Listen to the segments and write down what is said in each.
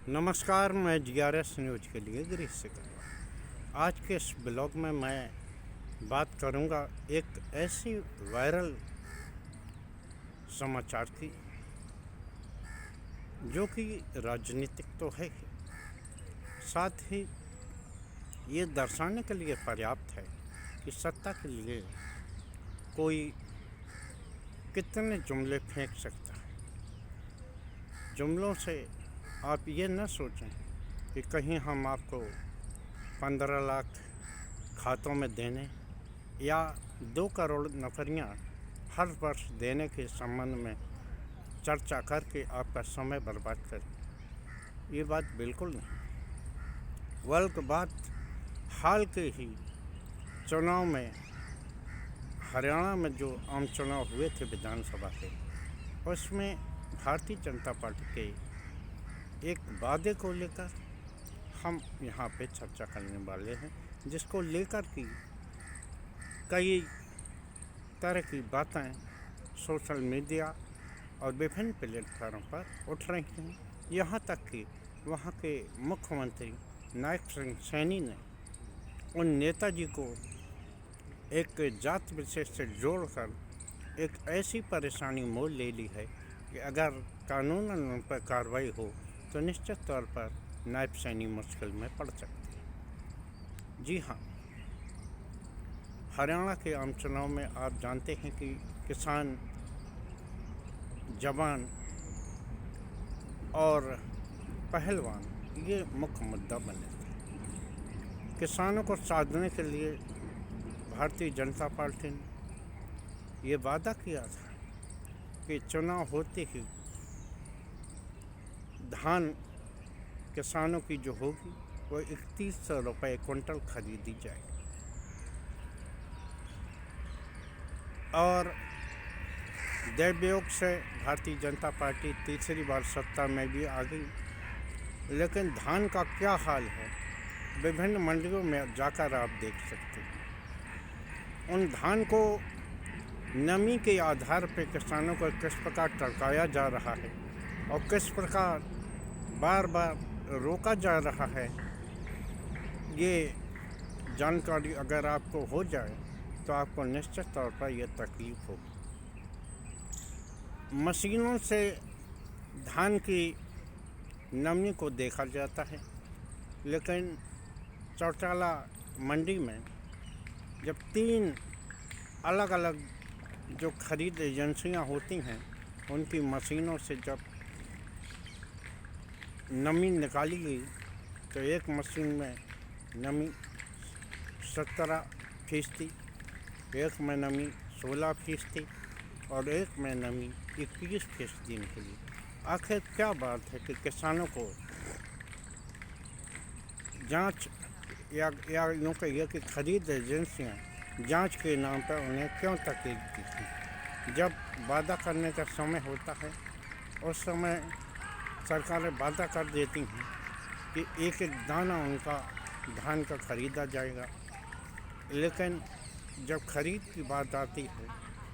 नमस्कार, मैं GRS news के लिए गिरीश से कर रहा हूँ। आज के इस ब्लॉग में मैं बात करूँगा एक ऐसी वायरल समाचार की जो कि राजनीतिक तो है ही, साथ ही ये दर्शाने के लिए पर्याप्त है कि सत्ता के लिए कोई कितने जुमले फेंक सकता है। जुमलों से आप ये न सोचें कि कहीं हम आपको 15 लाख खातों में देने या 2 करोड़ नौकरियां हर वर्ष देने के संबंध में चर्चा करके आपका समय बर्बाद करें। ये बात बिल्कुल नहीं। बल्कि बात हाल के ही चुनाव में, हरियाणा में जो आम चुनाव हुए थे विधानसभा के, उसमें भारतीय जनता पार्टी के एक वादे को लेकर हम यहाँ पे चर्चा करने वाले हैं, जिसको लेकर कि कई तरह की बातें सोशल मीडिया और विभिन्न प्लेटफार्म पर उठ रही हैं। यहाँ तक कि वहाँ के मुख्यमंत्री नायब सिंह सैनी ने उन नेताजी को एक जात विशेष से जोड़कर एक ऐसी परेशानी मोल ले ली है कि अगर कानूनन उन पर कार्रवाई हो तो निश्चित तौर पर नायब सैनी मुश्किल में पड़ सकते हैं। जी हाँ, हरियाणा के आम चुनाव में आप जानते हैं कि किसान, जवान और पहलवान ये मुख्य मुद्दा बने थे। किसानों को साधने के लिए भारतीय जनता पार्टी ने ये वादा किया था कि चुनाव होते ही धान किसानों की जो होगी वो 3100 रुपये क्विंटल खरीदी जाएगी। और दैवयोग से भारतीय जनता पार्टी तीसरी बार सत्ता में भी आ गई। लेकिन धान का क्या हाल है, विभिन्न मंडियों में जाकर आप देख सकते हैं। उन धान को नमी के आधार पर किसानों को किस प्रकार टरकाया जा रहा है और किस प्रकार बार बार रोका जा रहा है, ये जानकारी अगर आपको हो जाए तो आपको निश्चित तौर पर यह तकलीफ होगी। मशीनों से धान की नमी को देखा जाता है, लेकिन चौटाला मंडी में जब 3 अलग अलग जो खरीद एजेंसियां होती हैं, उनकी मशीनों से जब नमी निकाली गई तो एक मशीन में नमी 17% थी, एक में नमी 16% थी और एक में नमी 21% निकली। आखिर क्या बात है कि किसानों को जांच या यूँ कहिए कि खरीद एजेंसियां जांच के नाम पर उन्हें क्यों तकलीफ दी थी। जब वादा करने का समय होता है उस समय सरकारें वादा कर देती हैं कि एक एक दाना उनका धान का खरीदा जाएगा, लेकिन जब खरीद की बात आती है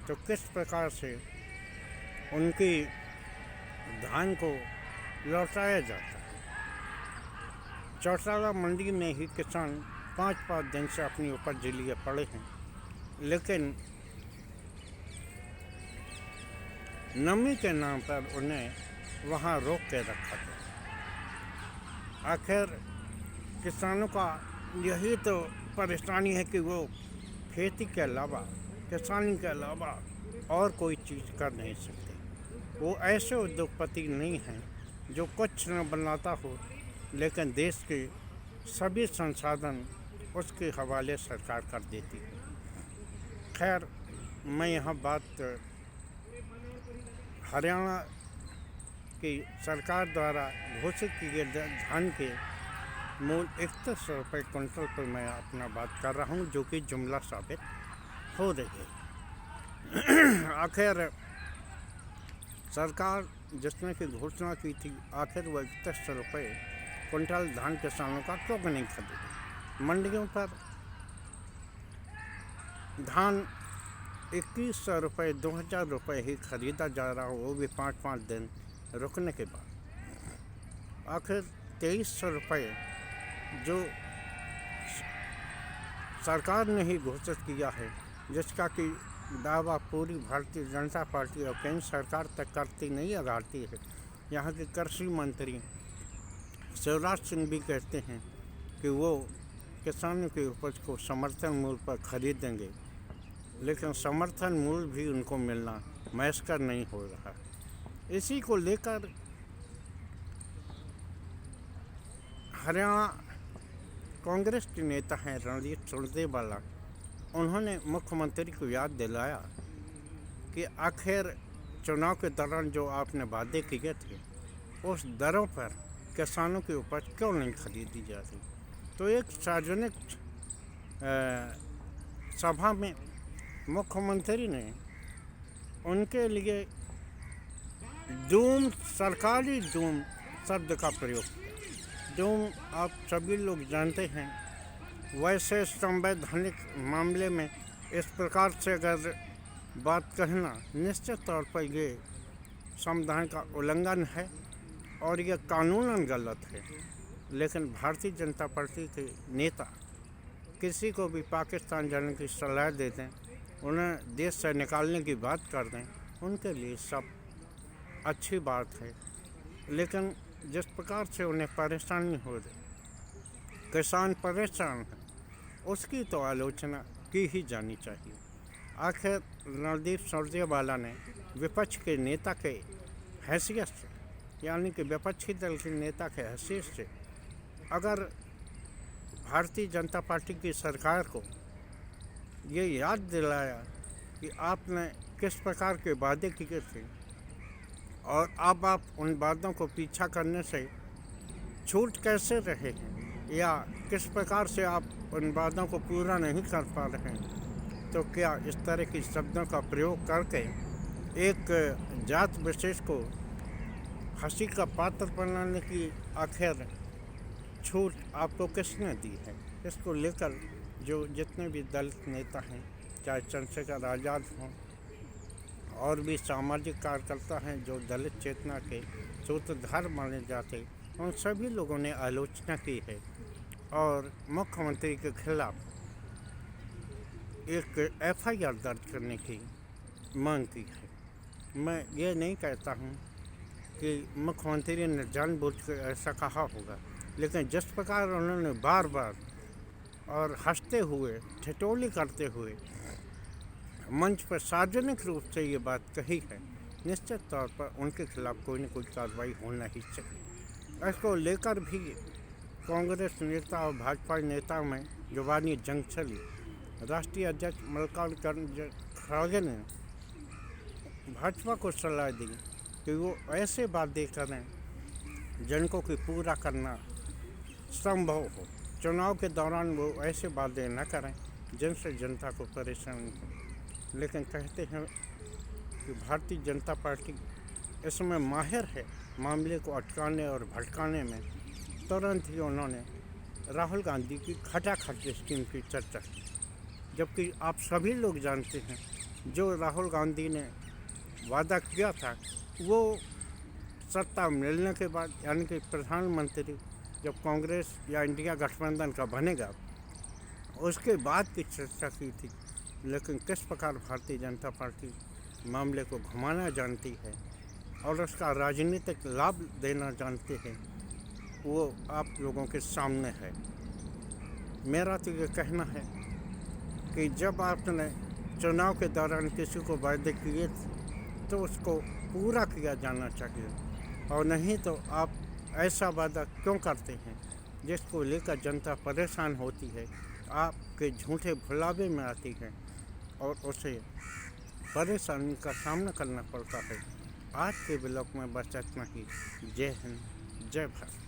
तो किस प्रकार से उनकी धान को लौटाया जाता है। चौटाला मंडी में ही किसान 5-5 दिन से अपनी उपज लिए पड़े हैं, लेकिन नमी के नाम पर उन्हें वहाँ रोक के रखा गया। आखिर किसानों का यही तो परेशानी है कि वो खेती के अलावा, किसानी के अलावा और कोई चीज़ कर नहीं सकते। वो ऐसे उद्योगपति नहीं हैं जो कुछ न बनाता हो, लेकिन देश के सभी संसाधन उसके हवाले सरकार कर देती है। खैर, मैं यहाँ बात हरियाणा की सरकार द्वारा घोषित किए गए धान के मूल 3100 रुपये क्विंटल पर मैं अपना बात कर रहा हूँ, जो कि जुमला साबित हो रही है। आखिर सरकार जिसने की घोषणा की थी, आखिर वो 3100 रुपये क्विंटल धान किसानों का क्यों नहीं खरीदे। मंडियों पर धान 2100 रुपये, 2000 रुपये ही खरीदा जा रहा हो, वो भी 5-5 दिन रुकने के बाद। आखिर 2300 रुपये जो सरकार ने ही घोषित किया है, जिसका कि दावा पूरी भारतीय जनता पार्टी और केंद्र सरकार तक करती नहीं आती है। यहाँ के कृषि मंत्री शिवराज सिंह भी कहते हैं कि वो किसानों की उपज को समर्थन मूल्य पर खरीदेंगे, लेकिन समर्थन मूल्य भी उनको मिलना मैसर नहीं हो रहा। इसी को लेकर हरियाणा कांग्रेस के नेता हैं रणदीप सुरजेवाला, उन्होंने मुख्यमंत्री को याद दिलाया कि आखिर चुनाव के दौरान जो आपने वादे किए थे उस दरों पर किसानों की उपज क्यों नहीं खरीदी जा रही। तो एक सार्वजनिक सभा में मुख्यमंत्री ने उनके लिए सरकारी डूम शब्द का प्रयोग किया। डूम आप सभी लोग जानते हैं, वैसे संवैधानिक मामले में इस प्रकार से अगर बात कहना निश्चित तौर पर ये संविधान का उल्लंघन है और ये कानूनन गलत है। लेकिन भारतीय जनता पार्टी के नेता किसी को भी पाकिस्तान जाने की सलाह दे दें, उन्हें देश से निकालने की बात कर दें, उनके लिए सब अच्छी बात है। लेकिन जिस प्रकार से उन्हें परेशानी हो रही, किसान परेशान है, उसकी तो आलोचना की ही जानी चाहिए। आखिर रणदीप सुरजेवाला ने विपक्ष के नेता के हैसियत से, यानी कि विपक्षी दल के नेता के हैसियत से अगर भारतीय जनता पार्टी की सरकार को ये याद दिलाया कि आपने किस प्रकार के वादे किए थे और अब आप उन वादों को पीछा करने से छूट कैसे रहे हैं, या किस प्रकार से आप उन वादों को पूरा नहीं कर पा रहे हैं, तो क्या इस तरह के शब्दों का प्रयोग करके एक जात विशेष को हंसी का पात्र बनाने की आखिर छूट आपको किसने दी है। इसको लेकर जो जितने भी दलित नेता हैं, चाहे चंद्रशेखर आज़ाद हों और भी सामाजिक कार्यकर्ता हैं जो दलित चेतना के सूत्रधार माने जाते, उन सभी लोगों ने आलोचना की है और मुख्यमंत्री के खिलाफ एक FIR दर्ज करने की मांग की है। मैं ये नहीं कहता हूँ कि मुख्यमंत्री ने जानबूझकर ऐसा कहा होगा, लेकिन जिस प्रकार उन्होंने बार बार और हंसते हुए, ठिठोली करते हुए मंच पर सार्वजनिक रूप से ये बात कही है, निश्चित तौर पर उनके खिलाफ कोई न कोई कार्रवाई होना ही चाहिए। इसको लेकर भी कांग्रेस नेता और भाजपा नेताओं में जुबानी जंग चली। राष्ट्रीय अध्यक्ष मल्लिकार्जुन खड़गे ने भाजपा को सलाह दी कि वो ऐसे वादे करें जिनको कि पूरा करना संभव हो। चुनाव के दौरान वो ऐसे वादे न करें जिनसे जनता को परेशानी हो। लेकिन कहते हैं कि भारतीय जनता पार्टी इसमें माहिर है, मामले को अटकाने और भटकाने में। तुरंत ही उन्होंने राहुल गांधी की खटाखट स्कीम की चर्चा की, जबकि आप सभी लोग जानते हैं जो राहुल गांधी ने वादा किया था वो सत्ता मिलने के बाद, यानी कि प्रधानमंत्री जब कांग्रेस या इंडिया गठबंधन का बनेगा उसके बाद की चर्चा की थी। लेकिन किस प्रकार भारतीय जनता पार्टी मामले को घुमाना जानती है और उसका राजनीतिक लाभ देना जानते हैं, वो आप लोगों के सामने है। मेरा तो ये कहना है कि जब आपने चुनाव के दौरान किसी को वादे किए तो उसको पूरा किया जाना चाहिए, और नहीं तो आप ऐसा वादा क्यों करते हैं जिसको लेकर जनता परेशान होती है, आपके झूठे भुलावे में आती है और उसे परेशानी का सामना करना पड़ता है। आज के ब्लॉग में बस इतना ही। जय हिंद, जय भारत।